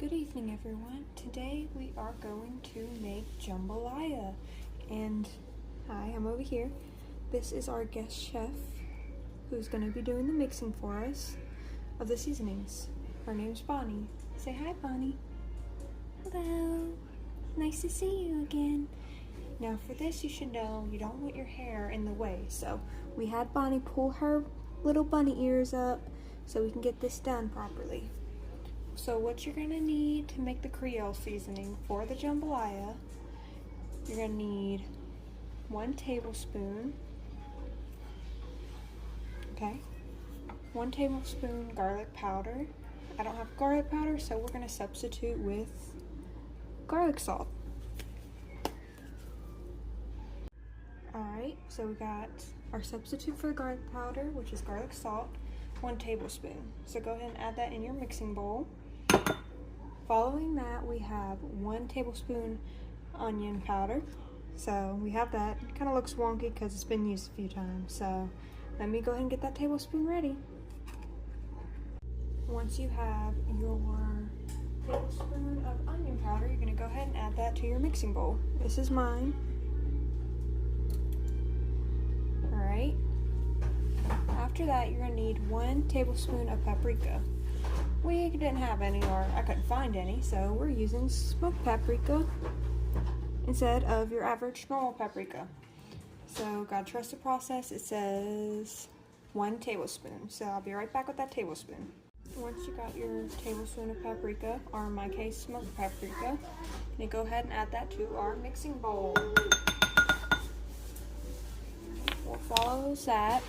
Good evening, everyone. Today we are going to make jambalaya. And hi, I'm over here. This is our guest chef who's going to be doing the mixing for us of the seasonings. Her name's Bonnie. Say hi, Bonnie. Hello. Nice to see you again. Now for this, you should know you don't want your hair in the way. So we had Bonnie pull her little bunny ears up so we can get this done properly. So what you're gonna need to make the Creole seasoning for the jambalaya, you're gonna need 1 tablespoon, okay, 1 tablespoon garlic powder. I don't have garlic powder, so we're gonna substitute with garlic salt. Alright, so we got our substitute for garlic powder, which is garlic salt, 1 tablespoon. So go ahead and add that in your mixing bowl. Following that, we have 1 tablespoon onion powder. So we have that. It kind of looks wonky because it's been used a few times. So let me go ahead and get that tablespoon ready. Once you have your tablespoon of onion powder, you're going to go ahead and add that to your mixing bowl. This is mine. Alright. After that, you're going to need 1 tablespoon of paprika. We didn't have any, or I couldn't find any, so we're using smoked paprika instead of your average normal paprika. So, gotta trust the process. It says 1 tablespoon, so I'll be right back with that tablespoon. Once you got your tablespoon of paprika, or in my case, smoked paprika, you go ahead and add that to our mixing bowl. What follows that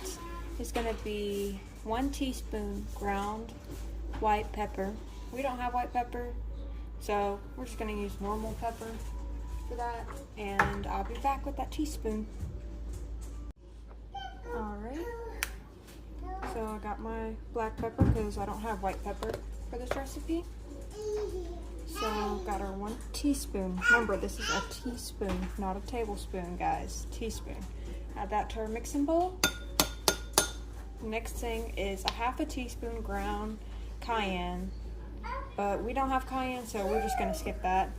is going to be 1 teaspoon ground white pepper. We don't have white pepper, so we're just going to use normal pepper for that, and I'll be back with that teaspoon. Alright, so I got my black pepper because I don't have white pepper for this recipe. So got our 1 teaspoon. Remember, this is a teaspoon, not a tablespoon, guys. Teaspoon. Add that to our mixing bowl. Next thing is 1/2 teaspoon ground cayenne, but we don't have cayenne, so we're just gonna skip that.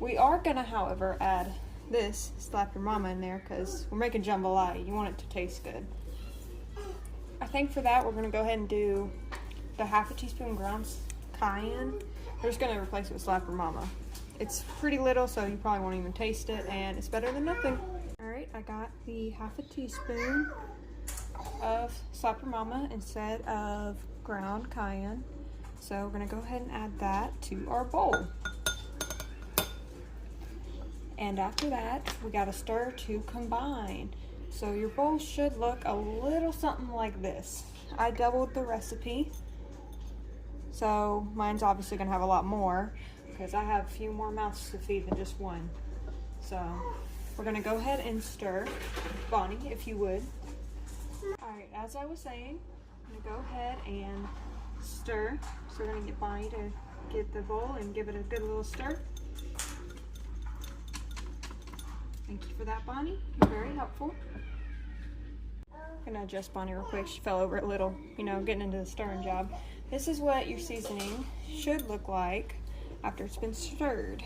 We are gonna, however, add this slap your mama in there because we're making jambalaya. You want it to taste good. I think for that we're gonna go ahead and do the 1/2 teaspoon ground cayenne. We're just gonna replace it with slap your mama. It's pretty little, so you probably won't even taste it, and it's better than nothing. Alright, I got the 1/2 teaspoon of slap your mama instead of ground cayenne. So we're gonna go ahead and add that to our bowl. And after that, we gotta stir to combine. So your bowl should look a little something like this. I doubled the recipe, so mine's obviously gonna have a lot more because I have a few more mouths to feed than just one. So we're gonna go ahead and stir. Bonnie, if you would. Alright, as I was saying, I'm gonna go ahead and stir. So we're gonna get Bonnie to get the bowl and give it a good little stir. Thank you for that, Bonnie. You're very helpful. I'm gonna adjust Bonnie real quick. She fell over a little, getting into the stirring job. This is what your seasoning should look like after it's been stirred.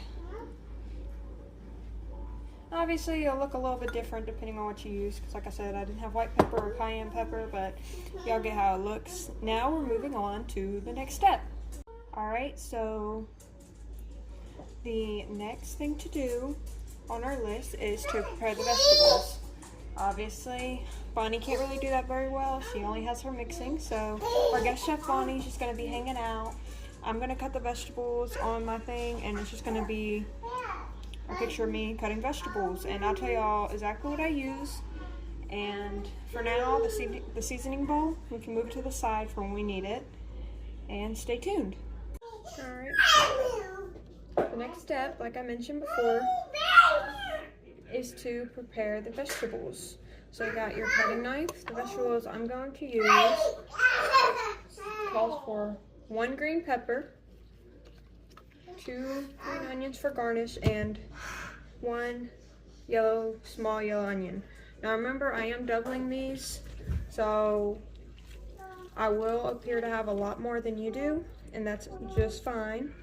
Obviously, it'll look a little bit different depending on what you use, because like I said, I didn't have white pepper or cayenne pepper, but y'all get how it looks. Now we're moving on to the next step. Alright, so the next thing to do on our list is to prepare the vegetables. Obviously, Bonnie can't really do that very well. She only has her mixing, so our guest chef Bonnie's just going to be hanging out. I'm going to cut the vegetables on my thing, and it's just going to be a picture of me cutting vegetables, and I'll tell y'all exactly what I use. And for now, the seasoning bowl, we can move to the side for when we need it, and stay tuned. Alright, the next step, like I mentioned before, is to prepare the vegetables. So you got your cutting knife. The vegetables I'm going to use calls for 1 green pepper, 2 green onions for garnish, and 1 small yellow onion. Now remember, I am doubling these, so I will appear to have a lot more than you do, and that's just fine.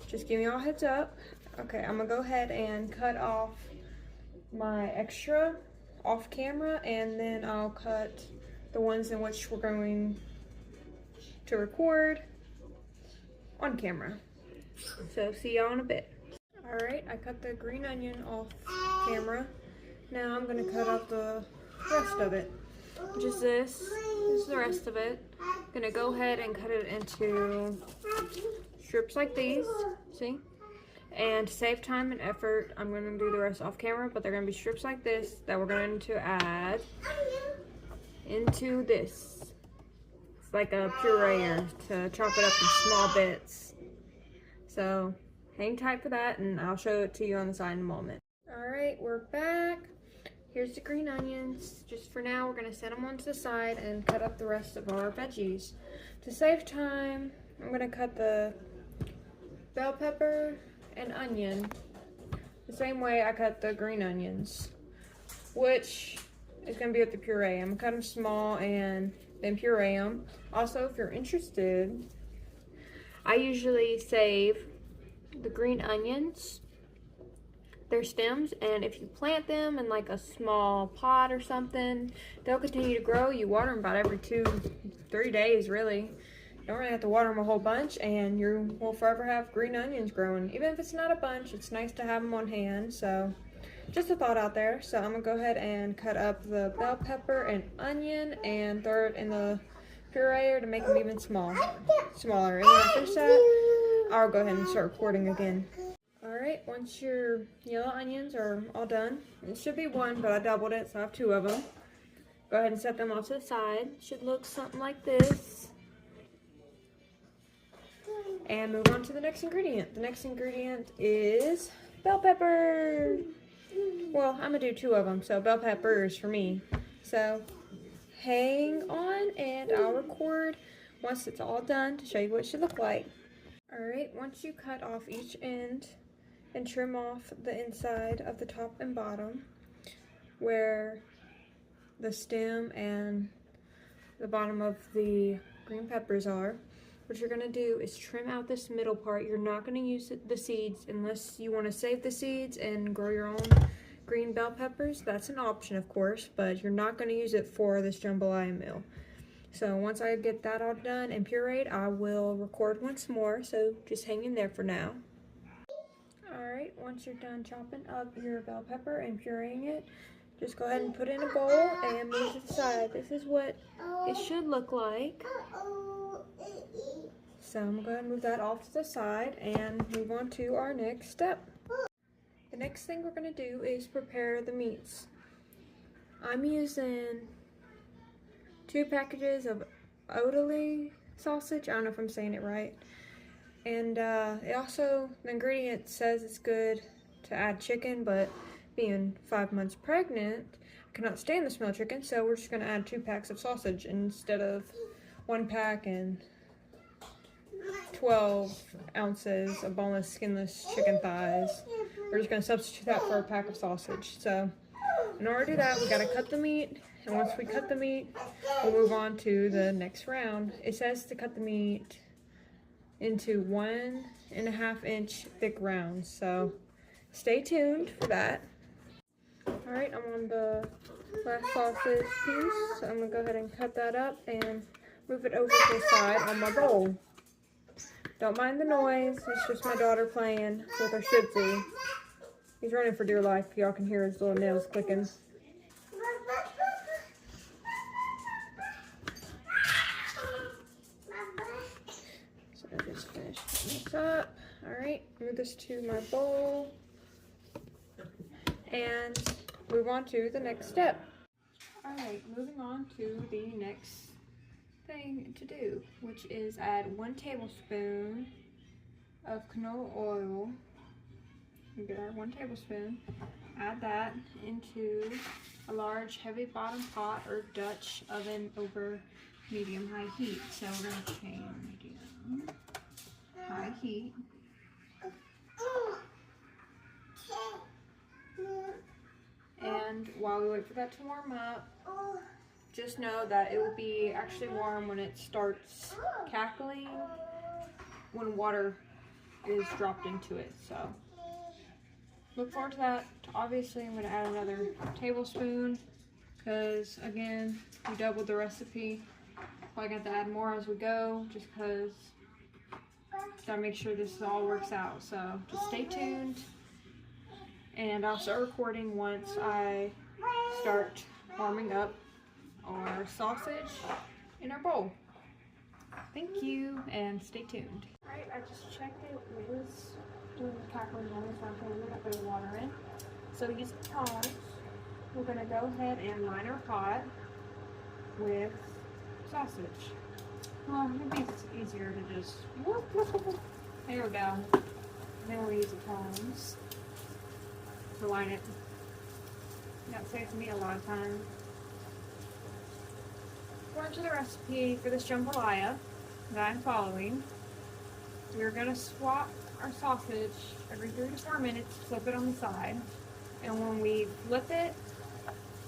just give me all heads up. Okay, I'm gonna go ahead and cut off my extra off camera, and then I'll cut the ones in which we're going to record on camera. So see y'all in a bit. Alright, I cut the green onion off camera. Now I'm gonna cut off the rest of it, which is this. This is the rest of it. I'm gonna go ahead and cut it into strips like these, see? And to save time and effort, I'm gonna do the rest off camera, but they're gonna be strips like this that we're going to add into this. It's like a pureer to chop it up in small bits. So hang tight for that, and I'll show it to you on the side in a moment. Alright, we're back. Here's the green onions. Just for now, we're gonna set them onto the side and cut up the rest of our veggies. To save time, I'm gonna cut the bell pepper and onion the same way I cut the green onions, which is gonna be with the puree. I'm gonna cut them small and then puree them. Also, if you're interested, I usually save the green onions, their stems, and if you plant them in like a small pot or something, they'll continue to grow. You water them about every 2-3 days, really. You don't really have to water them a whole bunch, and you will forever have green onions growing. Even if it's not a bunch, it's nice to have them on hand. So just a thought out there. So I'm gonna go ahead and cut up the bell pepper and onion and throw it in the pureer to make them even smaller. And when I finish that, I'll go ahead and start recording again. Alright, once your yellow onions are all done, it should be one, but I doubled it, so I have 2 of them. Go ahead and set them off to the side. Should look something like this. And move on to the next ingredient. The next ingredient is bell pepper. Well, I'm gonna do 2 of them, so bell peppers for me. So hang on, and I'll record once it's all done to show you what it should look like. Alright, once you cut off each end and trim off the inside of the top and bottom where the stem and the bottom of the green peppers are, what you're gonna do is trim out this middle part. You're not gonna use the seeds unless you wanna save the seeds and grow your own green bell peppers. That's an option, of course, but you're not gonna use it for this jambalaya meal. So once I get that all done and pureed, I will record once more, so just hang in there for now. Alright, once you're done chopping up your bell pepper and pureeing it, just go ahead and put it in a bowl and move it to the side. This is what it should look like. So I'm going to go ahead and move that off to the side and move on to our next step. The next thing we're going to do is prepare the meats. I'm using 2 packages of Andouille sausage. I don't know if I'm saying it right. And it also, the ingredient says it's good to add chicken, but being 5 months pregnant, I cannot stand the smell of chicken, so we're just going to add 2 packs of sausage instead of 1 pack and 12 ounces of boneless, skinless chicken thighs. We're just going to substitute that for a pack of sausage. So in order to do that, we got to cut the meat. And once we cut the meat, we'll move on to the next round. It says to cut the meat into 1.5 inch thick rounds. So stay tuned for that. Alright, I'm on the last sausage piece. So I'm going to go ahead and cut that up and move it over to the side on my bowl. Don't mind the noise, it's just my daughter playing with her Shih Tzu. He's running for dear life. Y'all can hear his little nails clicking. So I just finished this up. Alright, move this to my bowl and move on to the next step. Alright, moving on to the next thing to do, which is add 1 tablespoon of canola oil. We get our 1 tablespoon. Add that into a large heavy bottom pot or Dutch oven over medium-high heat. So we're going to change medium-high heat. And while we wait for that to warm up, just know that it will be actually warm when it starts cackling, when water is dropped into it. So look forward to that. Obviously, I'm going to add another tablespoon because, again, we doubled the recipe. Probably got to add more as we go just because gotta make sure this all works out. So just stay tuned, and I'll start recording once I start warming up our sausage in our bowl. Thank you, and stay tuned. Alright, I just checked it. It is doing the cackling noise, so I'm putting a little bit of water in. So using tongs, we're gonna go ahead and line our pot with sausage. Well, maybe it's easier to just whoop, whoop, whoop. There we go. And then we'll use the tongs to line it. That saves me a lot of time. According to the recipe for this jambalaya that I'm following, we're going to swap our sausage every 3 to 4 minutes, flip it on the side. And when we flip it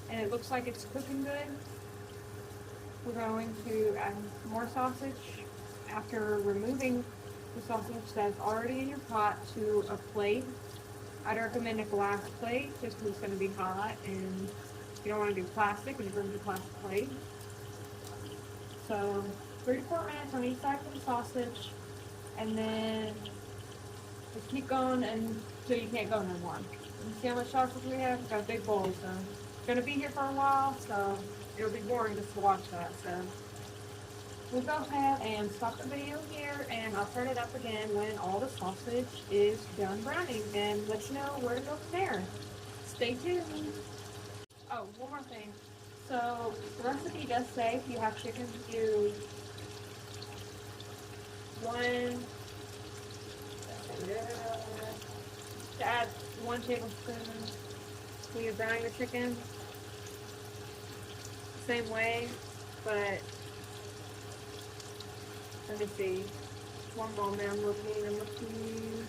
and it looks like it's cooking good, we're going to add more sausage. After removing the sausage that's already in your pot to a plate, I'd recommend a glass plate just because it's going to be hot and you don't want to do plastic when you bring the plastic plate. So 3 to 4 minutes on each side for the sausage, and then just keep going until you can't go no more. You see how much sausage we have? We've got a big bowl, so it's going to be here for a while, so it'll be boring just to watch that. So we'll go ahead and stop the video here, and I'll turn it up again when all the sausage is done browning and let you know where to go from there. Stay tuned. Oh, one more thing. So the recipe does say if you have chicken, use 1 tablespoon when you're browning the chicken. Same way, but let me see. One moment, I'm looking.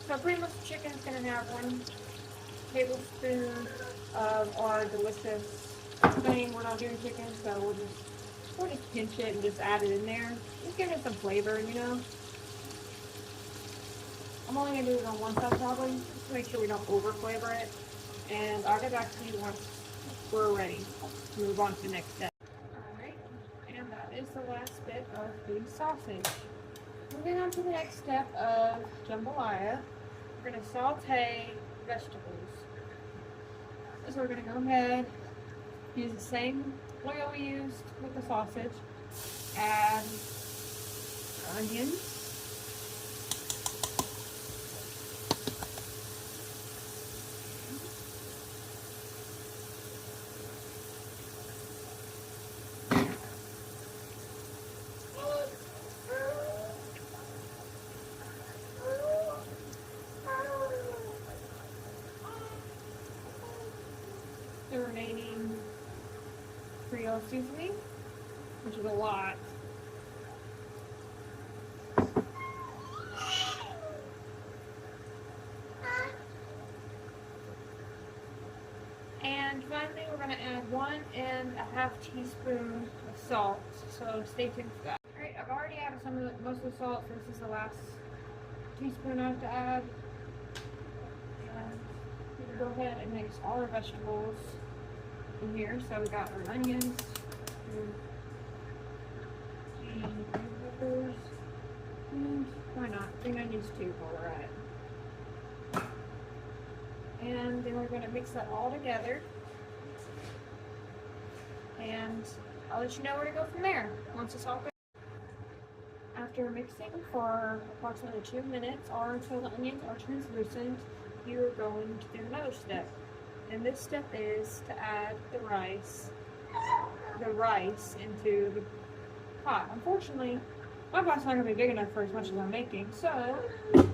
So pretty much the chicken's gonna have 1 tablespoon of our delicious thing. We're not doing chicken, so we'll just pinch it and just add it in there. Just give it some flavor, you know. I'm only gonna do it on one side probably, just to make sure we don't over flavor it. And I'll get back to you once we're ready to move on to the next step. Alright, and that is the last bit of the sausage. Moving on to the next step of jambalaya, we're going to saute vegetables. So we're going to go ahead, use the same oil we used with the sausage, add onions, the remaining Creole Seasoning, which is a lot. And finally, we're going to add 1.5 teaspoons of salt. So stay tuned for that. Alright, I've already added most of the salt, so this is the last teaspoon I have to add. And we can go ahead and mix all our vegetables in here. So we got our onions, the peppers, and why not? Green onions too while we're at it. And then we're going to mix that all together. And I'll let you know where to go from there once it's all good. After mixing for approximately 2 minutes or until the onions are translucent, you're going to do another step. And this step is to add the rice into the pot. Unfortunately, my pot's not going to be big enough for as much as I'm making, so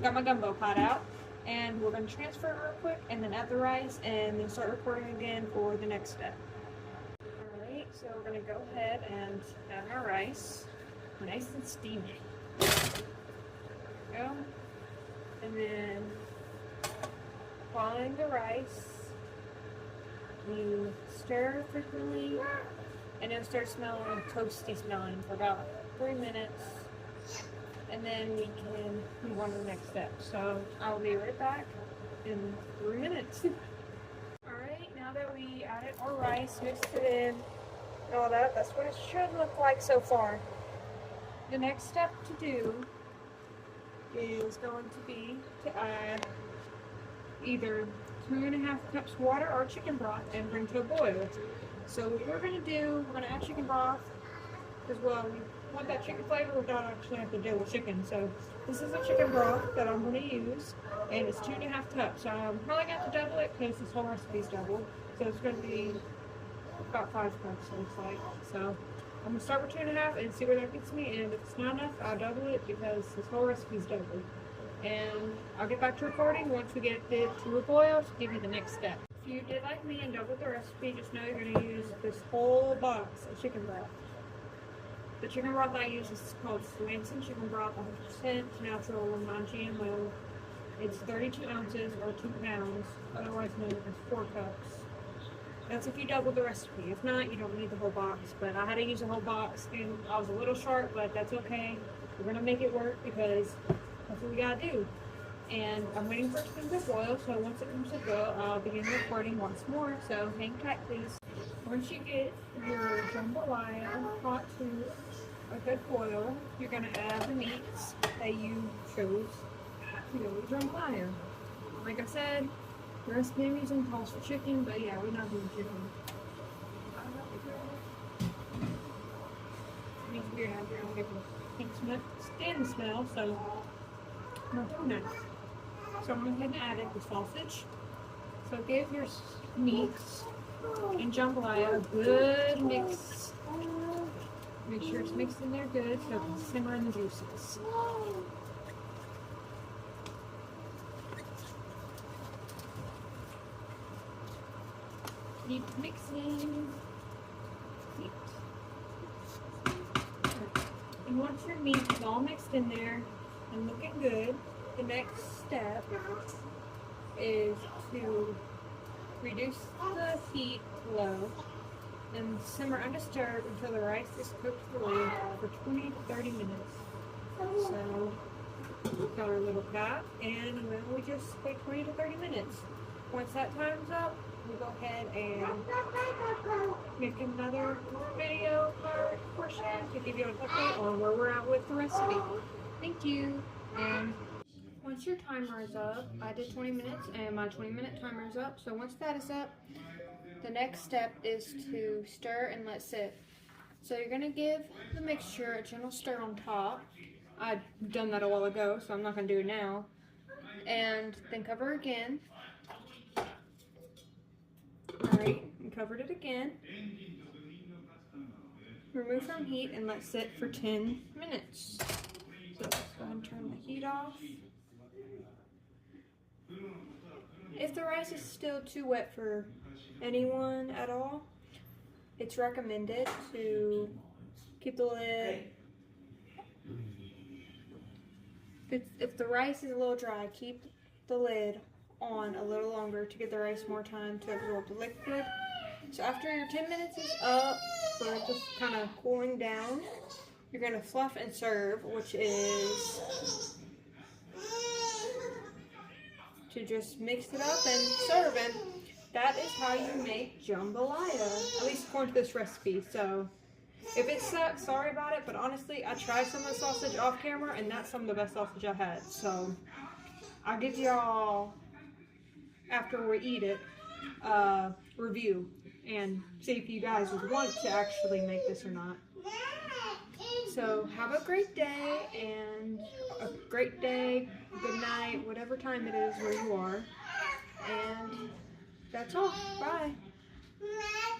got my gumbo pot out. And we're going to transfer it real quick and then add the rice and then start recording again for the next step. Alright, so we're going to go ahead and add our rice. Nice and steamy. There we go. And then following the rice, you stir frequently and it'll start smelling toasty smelling for about 3 minutes. and then we can move on to the next step. So I'll be right back in 3 minutes. Alright, now that we added our rice, mixed it in, and all that, that's what it should look like so far. The next step to do is going to be to add either 2.5 cups water or chicken broth and bring to a boil. So what we're going to do, we're going to add chicken broth as well. We want that chicken flavor without actually have to deal with chicken. So this is a chicken broth that I'm going to use, and it's 2.5 cups. So I'm probably going to have to double it because this whole recipe is doubled. So it's going to be about 5 cups, it looks like. So I'm going to start with 2.5 and see where that gets me, and if it's not enough, I'll double it because this whole recipe is doubled. And I'll get back to recording once we get it to a boil to give you the next step. If you did like me and doubled the recipe, just know you're going to use this whole box of chicken broth. The chicken broth I use is called Swanson chicken broth, 100% natural, non-GMO. It's 32 ounces or 2 pounds, otherwise known as 4 cups. That's if you double the recipe. If not, you don't need the whole box. But I had to use a whole box, and I was a little short, but that's okay. We're going to make it work because that's what we got to do. And I'm waiting for it to come to boil, so once it comes to boil, I'll begin recording once more. So hang tight, please. Once you get your jambalaya hot to a good boil, you're going to add the meats that you chose to go with jambalaya. Like I said, the recipe I'm using calls for chicken, but yeah, we're not doing chicken. It needs to be around here. I don't get the stand the smell, so I'm not doing that. So I'm going to go ahead and add the sausage. So give your meats and jambalaya a good mix. Make sure it's mixed in there good so it can simmer in the juices. Keep mixing. And once your meat is all mixed in there and looking good, the next step is to reduce the heat low and simmer undisturbed until the rice is cooked through for 20 to 30 minutes. So, we've got our little pot, and then we just wait 20 to 30 minutes. Once that time's up, we'll go ahead and make another video portion to give you an update on where we're at with the recipe. Thank you. And once your timer is up, I did 20 minutes and my 20-minute timer is up. So once that is up, the next step is to stir and let sit. So you're going to give the mixture a gentle stir on top. I've done that a while ago, so I'm not going to do it now. And then cover again. Alright, and covered it again. Remove from heat and let sit for 10 minutes. So let's go ahead and turn the heat off. If the rice is still too wet for anyone at all, it's recommended to keep the lid. If the rice is a little dry, keep the lid on a little longer to give the rice more time to absorb the liquid. So after your 10 minutes is up, for it just kind of cooling down, you're going to fluff and serve, which is to just mix it up and serve. And that is how you make jambalaya, at least according to this recipe. So if it sucks, sorry about it, but honestly, I tried some of the sausage off camera, and that's some of the best sausage I had. So I'll give y'all, after we eat it, review and see if you guys would want to actually make this or not. So have a great day, and a great day, good night, whatever time it is where you are. And that's all. Bye. Bye.